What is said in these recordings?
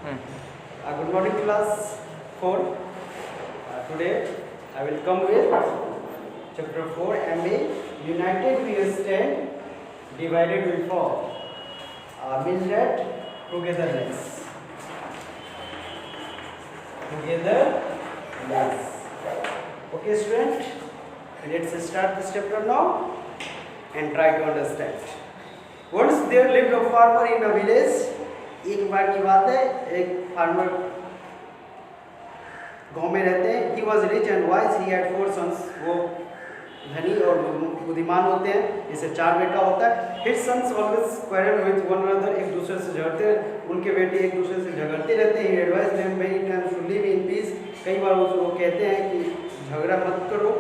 Good morning, class 4. Today I will come with chapter 4 MA. United we stand, divided we fall. Means that togetherness. Togetherness. Okay, student. Let's start this chapter now and try to understand. Once there lived a farmer in a village. एक बार की बात है, एक farmer गांव में रहते हैं. He was rich and wise. He had 4 sons. वो धनी और बुद्धिमान होते हैं. इसे 4 बेटा होता है. His sons always quarrel with one another. एक दूसरे से झगड़ते. उनके बेटे एक दूसरे से झगड़ते रहते हैं. He advised them many times to live in peace. कई बार वो कहते हैं कि झगड़ा मत करो.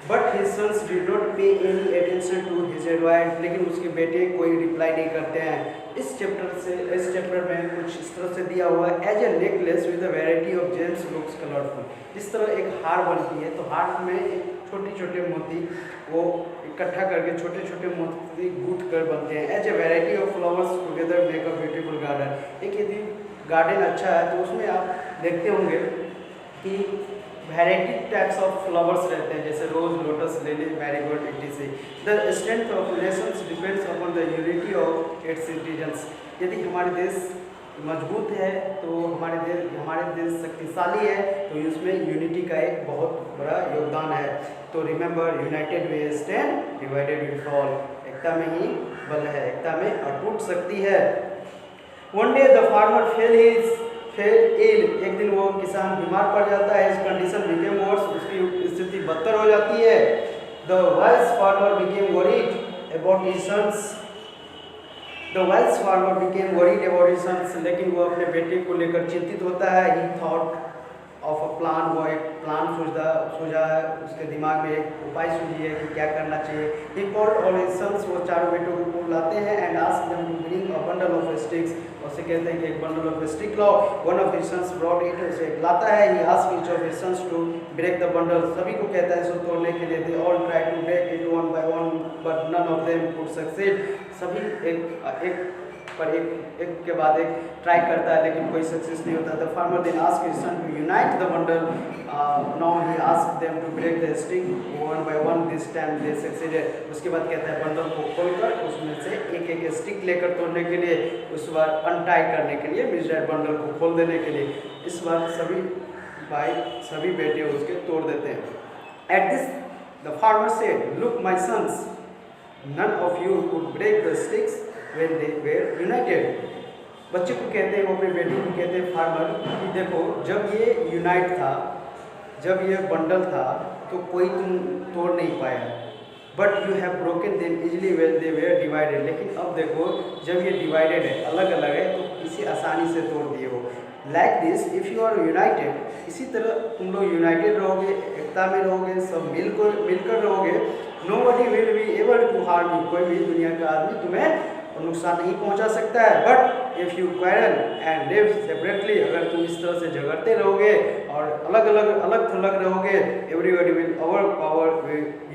But his sons did not pay any attention to his advice. लेकिन उसके बेटे कोई रिप्लाई नहीं करते हैं. इस चैप्टर में कुछ इस तरह से दिया हुआ है. As a necklace with a variety of gems looks colourful. जिस तरह एक हार बनती है तो हार में एक छोटे मोती वो इकट्ठा करके छोटे मोती गूंथ कर बनते हैं. As a variety of flowers together make a beautiful garden. एक यदि गार्डन अच्छा है तो उसमें आप देखते होंगे कि वैरायटी टाइप्स ऑफ फ्लावर्स रहते हैं, जैसे rose, lotus, lily, marigold etc. The strength of nations depends upon the unity of its citizens. यदि हमारे देश मजबूत है तो हमारे देश शक्तिशाली है तो इसमें यूनिटी का एक बहुत बड़ा योगदान है. तो remember, united we stand, divided we fall. एकता में ही बल है, एकता में अटूट शक्ति है. One day the farmer fell ill. एक दिन वो किसान बीमार पड़ जाता है. इस कंडीशन बिकेम वर्स. उसकी स्थिति बदतर हो जाती है. The wise farmer became worried about his sons. लेकिन वो अपने बेटे को लेकर चिंतित होता है. He thought of a plan. वो एक प्लान सूझा है, उसके दिमाग में एक उपाय सूझी है कि क्या करना चाहिए. He called all his sons. वो 4 बेटों को बुलाते हैं and ask them to bring a bundle of sticks. उससे कहते हैं कि एक बंडल ऑफ स्टिक लाओ. One of his sons brought it. उसे लाता है. He ask each of his sons to break the bundle. सभी को कहता है इसको तोड़ने के लिए. They all try to break it one by one but none of them could succeed. सभी एक के बाद एक ट्राई करता है लेकिन कोई सक्सेस नहीं होता. The farmer then ask his son to unite the bundle. Now he ask them to break the stick one by one. This time they succeeded. उसके बाद कहता है बंडल को खोलकर उसमें से एक स्टिक लेकर तोड़ने के लिए, उस बार अनटाई करने के लिए, मिसडाइड बंडल को खोल देने के लिए. इस बार सभी बेटे उसके तोड़ देते हैं. At this the farmer said, look my sons, none of you could break the sticks when they were united. बच्चे को कहते हैं, वो अपने बेटे को कहते हैं फार्मर कि देखो, जब ये यूनाइट था, जब ये बंडल था तो कोई तुम तोड़ नहीं पाया. But you have broken them easily when they were divided. लेकिन अब देखो जब ये डिवाइडेड है, अलग अलग है, तो इसे आसानी से तोड़ दिए हो. Like this if you are united. इसी तरह तुम लोग यूनाइटेड रहोगे, एकता में रहोगे, सब मिलकर रहोगे. Nobody will be able to harm you. कोई भी दुनिया का आदमी तुम्हें नुकसान नहीं पहुंचा सकता है. But if you quarrel and live separately. अगर तुम इस तरह से झगड़ते रहोगे और अलग थलग रहोगे, everybody will overpower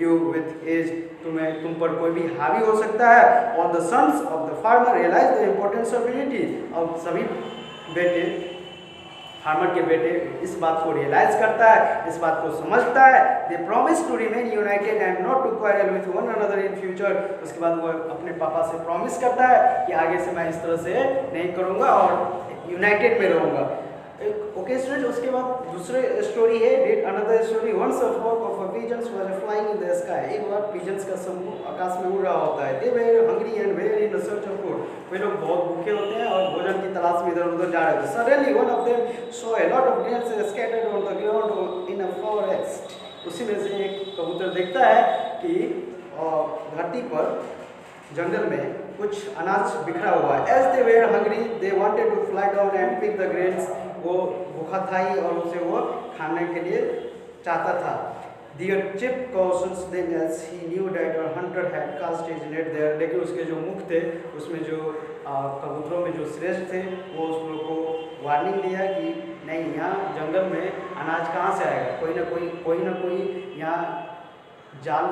you with ease. तुम पर कोई भी हावी हो सकता है. All the sons of the farmer realise the importance of unity. अब सभी बेटे, फार्मर के बेटे इस बात को रियलाइज करता है, इस बात को समझता है. They promise to remain united and not to quarrel with one another in future. उसके बाद वो अपने पापा से प्रॉमिस करता है कि आगे से मैं इस तरह से नहीं करूँगा और यूनाइटेड में रहूँगा. ओके स्टूडेंट, उसके बाद दूसरे स्टोरी है. That another story. Once a flock of pigeons was flying in the sky. एक बार पिजन्स का समूह आकाश में उड़ रहा होता है. They were hungry and were in search of food. वे लोग बहुत भूखे होते हैं और भोजन की तलाश में इधर-उधर जा रहे थे. Suddenly one of them saw a lot of grains scattered on the ground in a forest. उसी में से एक कबूतर देखता है कि धरती पर, जंगल में कुछ अनाज बिखरा हुआ है. As they were hungry they wanted to fly down and pick the grains. वो भूखा था ही और उसे वो खाने के लिए चाहता था. Their chip cautions them as he knew that a hunter had cast his net there. लेकिन उसके जो मुख थे उसमें जो कबूतरों में जो श्रेष्ठ थे वो उस लोग को वार्निंग दिया कि नहीं, यहाँ जंगल में अनाज कहाँ से आएगा. कोई ना कोई यहाँ जाल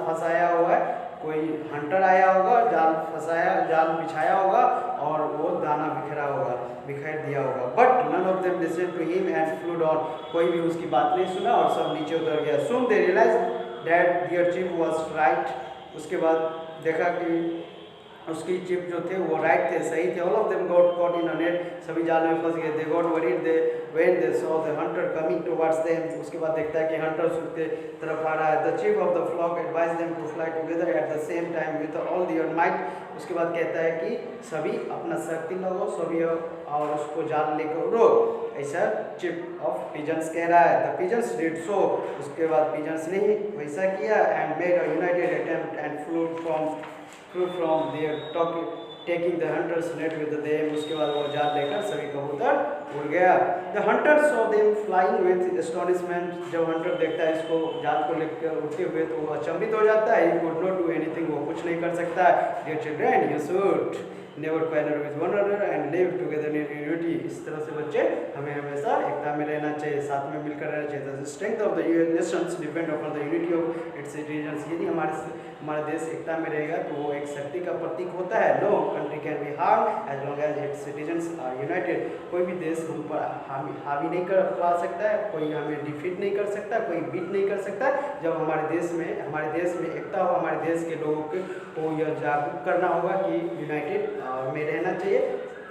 फंसाया हुआ है. कोई हंटर आया होगा, जाल बिछाया होगा और वो दाना बिखेर दिया होगा। But none of them listen to him and flew down, कोई भी उसकी बात नहीं सुना और सब नीचे उतर गया। Soon they realise that their chief was right, उसके बाद देखा कि उसकी चिप जो थे वो राइट थे, सही थे। All of them got caught in a net, सभी जाल में फंस गए। They got worried they when they saw the Hunter coming towards them, उसके बाद देखता है कि हंटर उसके तरफ आ रहा है। The chief of the flock advise them to fly together at the same time with all their might, उसके बाद कहता है कि सभी अपना शक्ति लगाओ सभी और उसको जाल लेकर उड़ो, ऐसा चीफ ऑफ पिजन्स कह रहा है। द पिजन्स डिड सो, उसके बाद पिजन्स ने वैसा किया and made a united attempt and flew from there taking the hunter's net with them, उसके बाद वो जाल लेकर सभी कबूतर उड़ गया। The hunter saw them flying with astonishment, जब हंटर देखता है इसको जाल को लेकर उड़ते हुए तो वो अचंभित हो जाता है। He could not do anything, वो कुछ नहीं कर सकता। Dear children, you should never quarrel with one another and live together in unity, इस तरह से बच्चे हमें हमेशा एकता में रहना चाहिए, साथ में मिलकर रहना चाहिए। The strength of the Nations depend upon the unity of its citizens, यदि हमारा देश एकता में रहेगा तो वो एक शक्ति का प्रतीक होता है। No country can be harm as long as its citizens are united, कोई भी देश हम पर हावी नहीं कर पा सकता है, कोई हमें डिफीट नहीं कर सकता, कोई बीट नहीं कर सकता जब हमारे देश में एकता हो। हमारे देश के लोगों को यह जागरूक करना होगा कि यूनाइटेड में रहना चाहिए,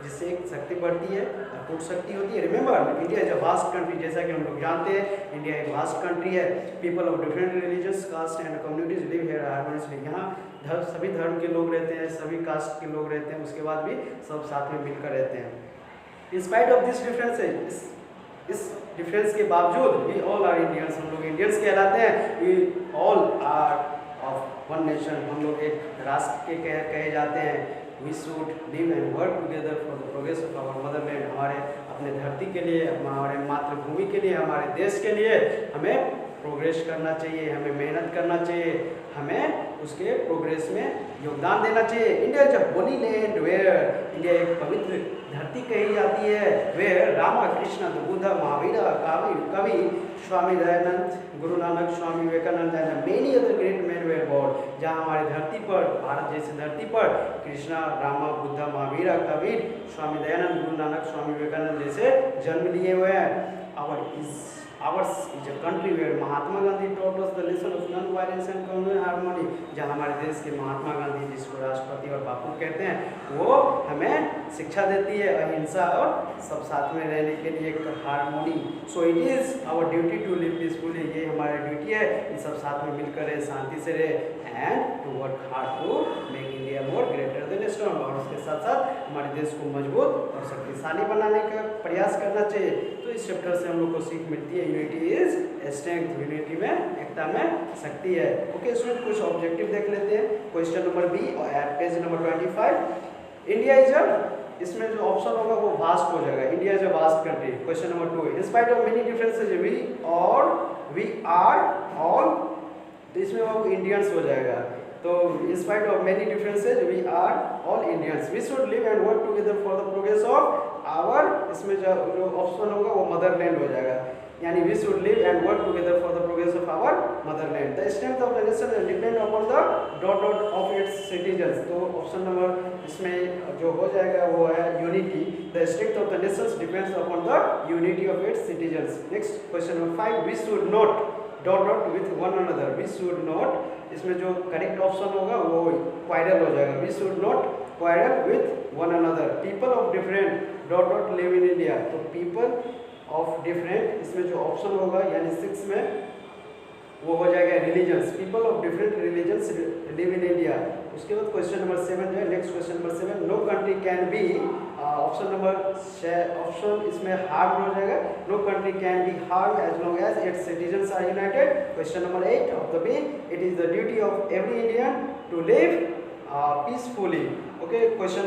जिससे एक शक्ति बढ़ती है, अटूट शक्ति होती है। Remember, India is a vast country, जैसा कि हम लोग जानते हैं इंडिया एक वास्ट कंट्री है। People of different religious caste and communities live here harmoniously, यहाँ सभी धर्म के लोग रहते हैं, सभी कास्ट के लोग रहते हैं, उसके बाद भी सब साथ में मिलकर रहते हैं। इन स्पाइट ऑफ दिस डिफरेंसेस, इस डिफरेंस के बावजूद वी ऑल आर इंडियंस, हम लोग इंडियंस कहलाते हैं। We all are of one nation, हम लोग एक राष्ट्र के कहे जाते हैं। We should live and work together for the progress of our motherland, हमारे अपने धरती के लिए, हमारे मातृभूमि के लिए, हमारे देश के लिए हमें प्रोग्रेस करना चाहिए, हमें मेहनत करना चाहिए, हमें उसके प्रोग्रेस में योगदान देना चाहिए। India is a holy land where, India एक पवित्र धरती कही जाती है। Where Rama Krishna Buddha Mahavir kavi Swami Dayanand, Guru Nanak, Swami Vivekanand and many other great man were born, जहाँ हमारी धरती पर, भारत जैसी धरती पर कृष्णा, रामा, बुद्ध, महावीर, कबीर, स्वामी दयानंद, गुरु नानक, स्वामी विवेकानंद जैसे जन्म लिए हुए हैं। Ours is a country where Mahatma Gandhi taught us the lesson of non-violence and communal harmony, जहाँ हमारे देश के महात्मा गांधी, जिसको राष्ट्रपति और बापू कहते हैं, वो हमें शिक्षा देती है अहिंसा और सब साथ में रहने के लिए, एक harmony. So it is our duty to live peacefully, ये हमारी ड्यूटी है इन सब साथ में मिलकर रहे, शांति से रहे and to work hard to make India more greater than strong, और उसके साथ साथ हमारे देश को मजबूत और शक्तिशाली बनाने का प्रयास करना चाहिए। तो इस चैप्टर से हम लोग को सीख मिलती है यूनिटी इज स्ट्रेंथ, यूनिटी में, एकता में शक्ति है। ओके स्टूडेंट, कुछ ऑब्जेक्टिव देख लेते हैं। क्वेश्चन नंबर बी और at page number 25, India is a, इसमें जो ऑप्शन होगा वो वास्ट हो जाएगा। India is a vast country. Question number 2, in spite of many differences we are all, तो इसमें वो इंडियंस हो जाएगा। तो in spite of many differences we are all Indians, we should live and work together for the progress of our, इसमें जो option होगा वो मदरलैंड हो जाएगा, यानी we should live and work together for the progress of our motherland. The strength of the nation depend upon the dot dot of its citizens, तो option number इसमें जो हो जाएगा वो है unity. The strength of the nations depends upon the unity of its citizens. Next question number 5, we should not dot dot with one another, we should not, इसमें जो correct option होगा वो क्वारल हो जाएगा, we should not quarrel with one another. People of different dot dot live in India, तो people of different, इसमें जो option होगा यानी 6 में वो हो जाएगा religions, people of different religions live in India. उसके बाद क्वेश्चन नंबर 7 जो है, next question number 7, no country can be, option इसमें हार्म हो जाएगा, no country can be harm as long as its citizens are united. Question number 8 of the B, it is the duty of every Indian to live peacefully. Okay, question